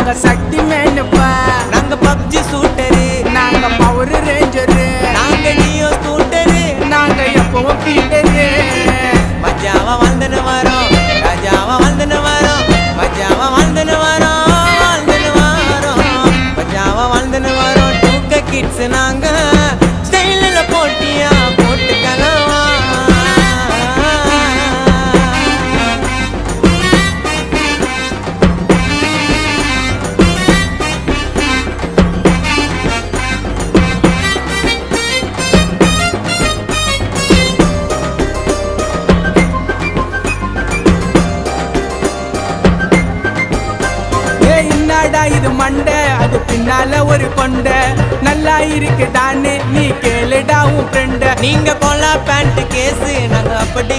நாங்க சக்தி மேனுப்பா, நாங்க பப்ஜி சூட்டரு, நாங்க பவர் ரேஞ்சரு, நாங்க நியோ ஸ்கூட்டரு, நாங்க எப்பவும் பீட்டரு. மஜாவா வாழ்ந்துன்னு வரோம், ராஜாவா வாழ்ந்துன்னு வரோம், மஜாவா வாழ்ந்துன்னு வரோம், வாழ்ந்துன்னு வரோம், மஜாவா வாழ்ந்துன்னு வரோம். 2K கிட்ஸ் நாங்க ஸ்டைலில் போட்டியா போட்டுக்கலாம். என்னடா இது மண்டை, அது பின்னால ஒரு கொண்டை, நல்லா இருக்குதான்னு நீ கேளுடா உன் ஃப்ரெண்ட. நீங்க கொல்லா பேண்ட் கேஸு, நாங்க அப்படி